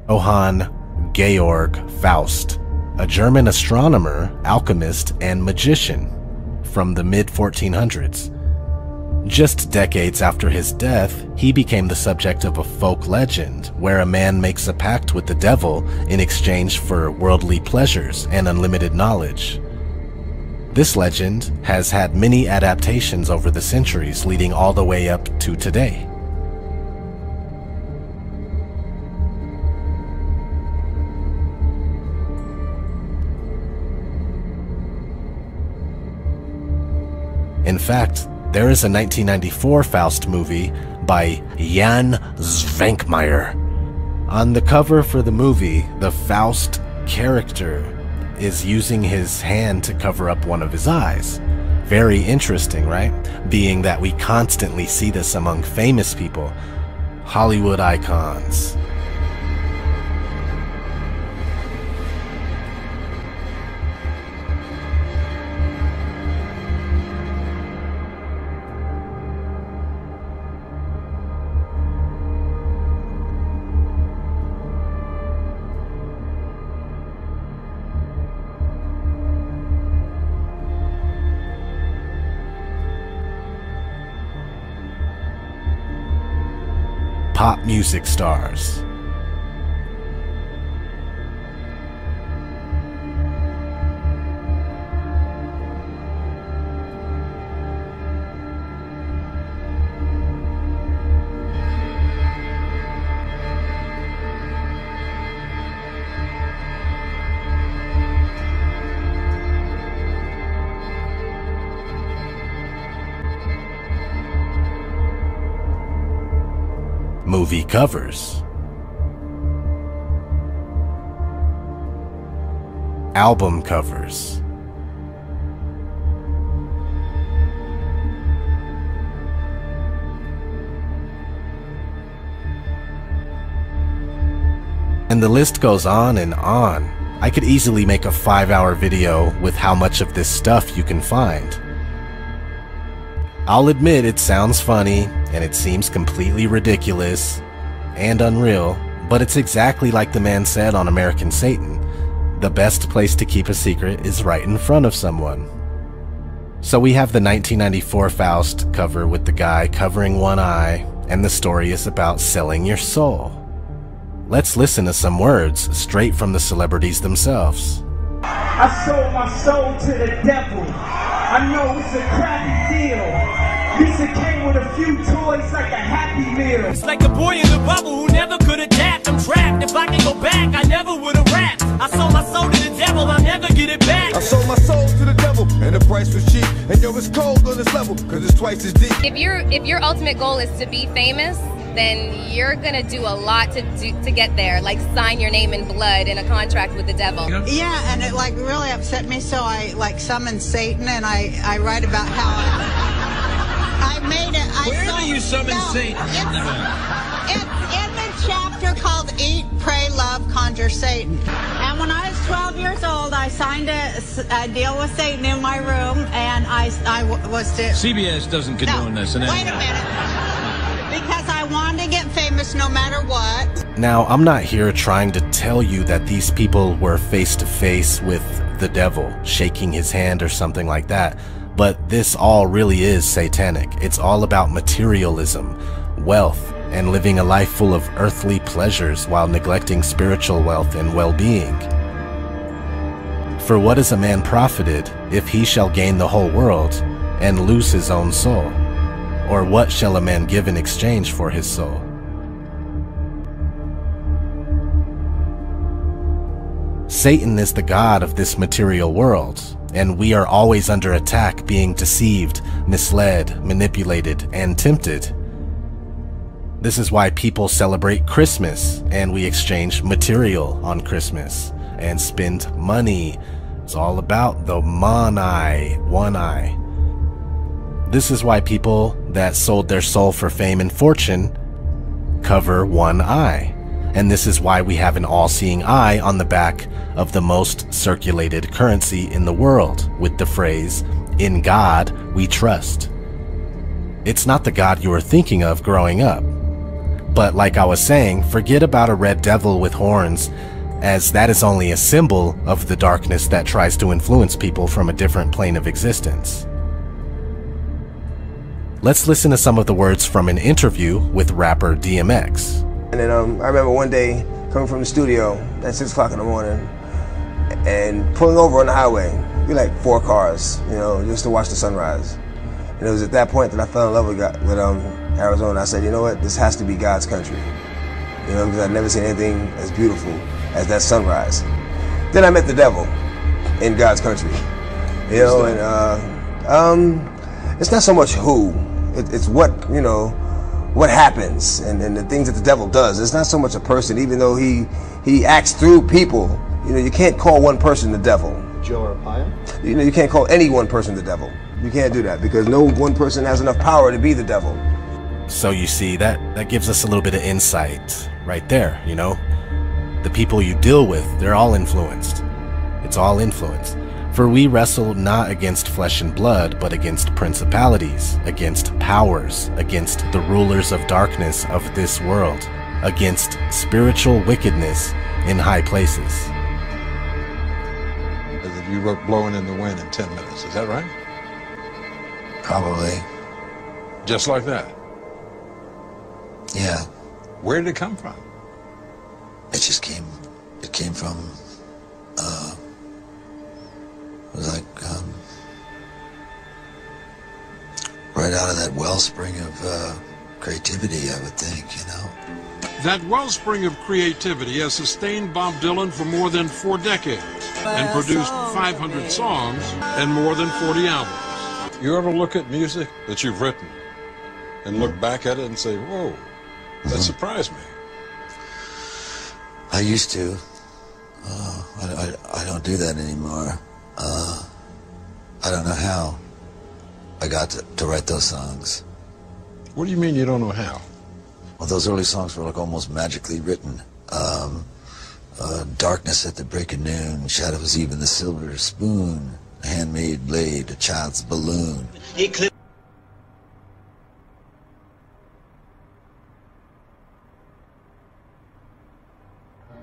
Johann Georg Faust, a German astronomer, alchemist, and magician from the mid-1400s. Just decades after his death, he became the subject of a folk legend where a man makes a pact with the devil in exchange for worldly pleasures and unlimited knowledge. This legend has had many adaptations over the centuries, leading all the way up to today. In fact, there is a 1994 Faust movie by Jan Zvankmajer. On the cover for the movie, the Faust character is using his hand to cover up one of his eyes. Very interesting, right? Being that we constantly see this among famous people, Hollywood icons. Pop music stars. Movie covers, album covers, and the list goes on and on. I could easily make a 5-hour video with how much of this stuff you can find. I'll admit it sounds funny, and it seems completely ridiculous and unreal, but it's exactly like the man said on American Satan. The best place to keep a secret is right in front of someone. So we have the 1994 Faust cover with the guy covering one eye, and the story is about selling your soul. Let's listen to some words straight from the celebrities themselves. I sold my soul to the devil. I know it's a crappy deal. This it came with a few toys like a Happy Meal. It's like a boy in the bubble who never could adapt. I'm trapped. If I can go back, I never would have rapped. I sold my soul to the devil. I'll never get it back. I sold my soul to the devil, and the price was cheap. And yo, it's cold on this level, cause it's twice as deep. If your ultimate goal is to be famous, then you're gonna do a lot to get there, like sign your name in blood in a contract with the devil. Yeah, and it like really upset me, so I like summoned Satan, and I write about how I made it. Where do you summon Satan? It's in the chapter called Eat, Pray, Love, Conjure Satan. And when I was 12 years old, I signed a deal with Satan in my room, and I was to... CBS doesn't condone this. Wait a minute. Because I wanted to get famous no matter what. Now, I'm not here trying to tell you that these people were face to face with the devil, shaking his hand or something like that, but this all really is satanic. It's all about materialism, wealth, and living a life full of earthly pleasures while neglecting spiritual wealth and well-being. For what is a man profited if he shall gain the whole world and lose his own soul? Or what shall a man give in exchange for his soul? Satan is the god of this material world, and we are always under attack, being deceived, misled, manipulated, and tempted. This is why people celebrate Christmas, and we exchange material on Christmas, and spend money. It's all about the one eye. This is why people that sold their soul for fame and fortune cover one eye. And this is why we have an all-seeing eye on the back of the most circulated currency in the world with the phrase, "In God we trust." It's not the God you were thinking of growing up. But like I was saying, forget about a red devil with horns, as that is only a symbol of the darkness that tries to influence people from a different plane of existence. Let's listen to some of the words from an interview with rapper DMX. And then I remember one day coming from the studio at 6 o'clock in the morning and pulling over on the highway. We like 4 cars, you know, just to watch the sunrise. And it was at that point that I fell in love with Arizona. I said, you know what, this has to be God's country. You know, because I'd never seen anything as beautiful as that sunrise. Then I met the devil in God's country. You know, and it's not so much who, it's what, you know, what happens and the things that the devil does. It's not so much a person, even though he acts through people. You know, you can't call one person the devil. Joe Arpaio? You know, you can't call any one person the devil. You can't do that because no one person has enough power to be the devil. So you see, that gives us a little bit of insight right there, you know? The people you deal with, they're all influenced. It's all influence. For we wrestle not against flesh and blood, but against principalities, against powers, against the rulers of darkness of this world, against spiritual wickedness in high places. As if you were blowing in the wind in 10 minutes, is that right? Probably. Just like that? Yeah. Where did it come from? It came from, it was like, right out of that wellspring of creativity, I would think, you know. That wellspring of creativity has sustained Bob Dylan for more than 4 decades and produced 500 songs and more than 40 albums. You ever look at music that you've written and look back at it and say, whoa, that surprised me? I used to. I don't do that anymore. I don't know how I got to write those songs. What do you mean you don't know how? Well, those early songs were like almost magically written. Darkness at the break of noon, shadows even the silver spoon, a handmade blade, a child's balloon.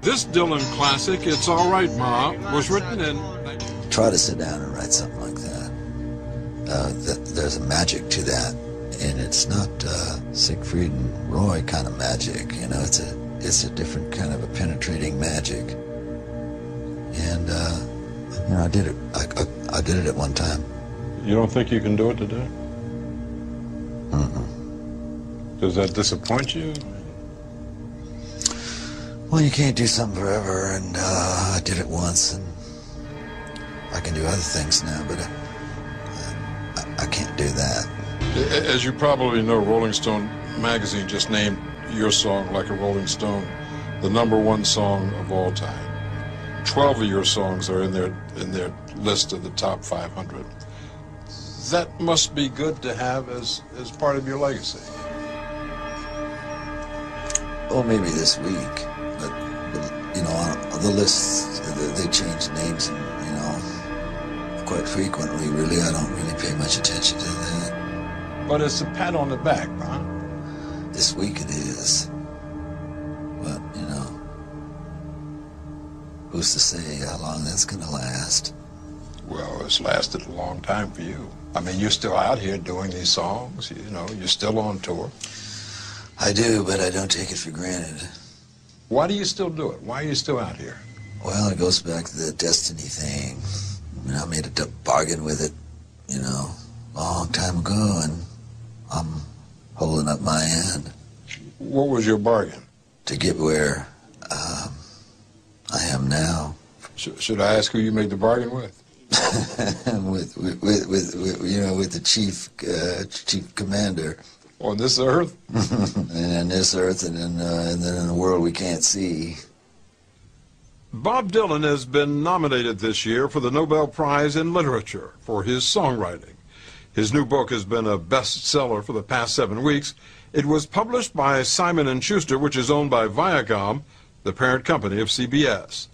This Dylan classic, It's All Right, Ma, was written in... Try to sit down and write something like that. There's a magic to that, and it's not Siegfried and Roy kind of magic. You know, it's a different kind of a penetrating magic. And you know, I did it. I did it at one time. You don't think you can do it today? Does that disappoint you? Well, you can't do something forever, and I did it once, and I can do other things now, but I can't do that. As you probably know, Rolling Stone magazine just named your song, Like a Rolling Stone, the #1 song of all time. 12 of your songs are in their list of the top 500. That must be good to have as part of your legacy. Well, maybe this week, but you know, on the lists, they change names, and, you know, quite frequently. Really, I don't really pay much attention to that. But it's a pat on the back, huh? This week it is. But, you know, who's to say how long that's going to last? Well, it's lasted a long time for you. I mean, you're still out here doing these songs, you know, you're still on tour. I do, but I don't take it for granted. Why do you still do it? Why are you still out here? Well, it goes back to the destiny thing. I mean, I made a bargain with it, you know, a long time ago, and I'm holding up my end. What was your bargain? To get where I am now. Should I ask who you made the bargain with? with you know, with the chief commander. On this earth? And on this earth, and then in a world we can't see. Bob Dylan has been nominated this year for the Nobel Prize in Literature for his songwriting. His new book has been a bestseller for the past 7 weeks. It was published by Simon & Schuster, which is owned by Viacom, the parent company of CBS.